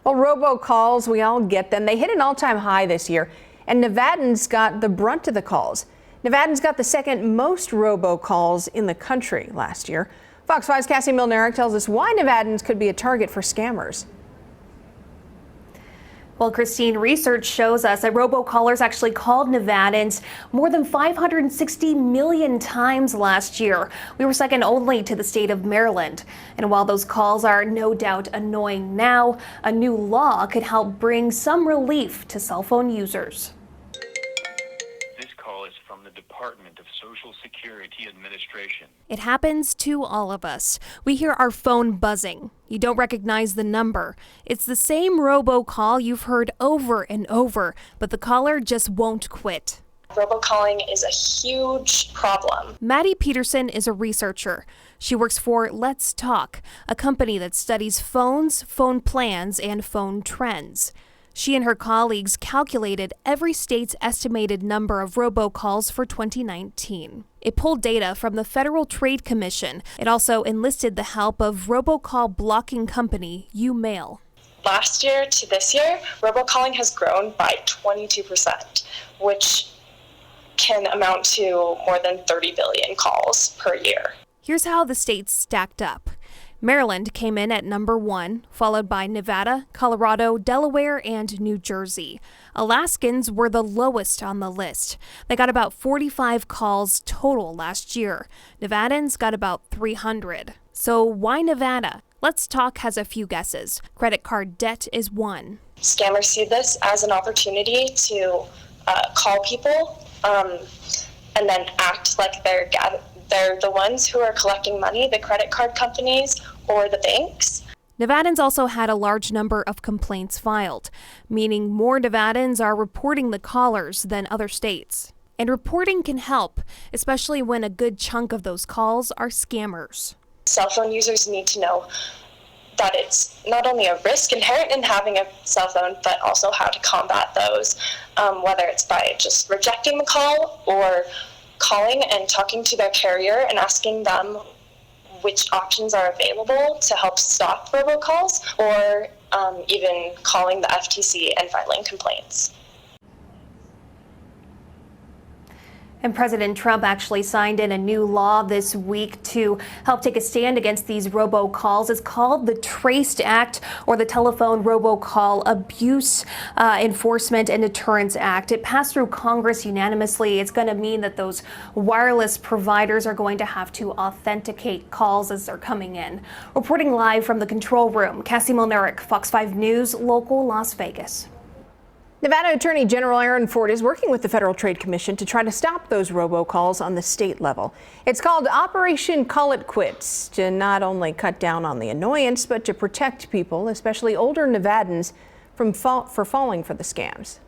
Well, robocalls, we all get them. They hit an all-time high this year, and Nevadans got the brunt of the calls. Nevadans got the second most robocalls in the country last year. Fox 5's Cassie Milnerick tells us why Nevadans could be a target for scammers. Well, Christine, research shows us that robocallers actually called Nevadans more than 560 million times last year. We were second only to the state of Maryland. And while those calls are no doubt annoying now, a new law could help bring some relief to cell phone users. This call is from the Department of Social Security Administration. It happens to all of us. We hear our phone buzzing. You don't recognize the number. It's the same robocall you've heard over and over, but the caller just won't quit. Robocalling is a huge problem. Maddie Peterson is a researcher. She works for Let's Talk, a company that studies phones, phone plans, and phone trends. She and her colleagues calculated every state's estimated number of robocalls for 2019. It pulled data from the Federal Trade Commission. It also enlisted the help of robocall blocking company UMail. Last year to this year, robocalling has grown by 22%, which can amount to more than 30 billion calls per year. Here's how the states stacked up. Maryland came in at number 1, followed by Nevada, Colorado, Delaware, and New Jersey. Alaskans were the lowest on the list. They got about 45 calls total last year. Nevadans got about 300. So why Nevada? Let's Talk has a few guesses. Credit card debt is one. Scammers see this as an opportunity to call people and then act like they're the ones who are collecting money, the credit card companies or the banks. Nevadans also had a large number of complaints filed, meaning more Nevadans are reporting the callers than other states. And reporting can help, especially when a good chunk of those calls are scammers. Cell phone users need to know that it's not only a risk inherent in having a cell phone, but also how to combat those, whether it's by just rejecting the call or calling and talking to their carrier and asking them which options are available to help stop robocalls, or even calling the FTC and filing complaints. And President Trump actually signed in a new law this week to help take a stand against these robocalls. It's called the Traced Act, or the Telephone Robocall Abuse Enforcement and Deterrence Act. It passed through Congress unanimously. It's going to mean that those wireless providers are going to have to authenticate calls as they're coming in. Reporting live from the control room, Cassie Milnerick, Fox 5 News, local Las Vegas. Nevada Attorney General Aaron Ford is working with the Federal Trade Commission to try to stop those robocalls on the state level. It's called Operation Call It Quits, to not only cut down on the annoyance, but to protect people, especially older Nevadans, from falling for the scams.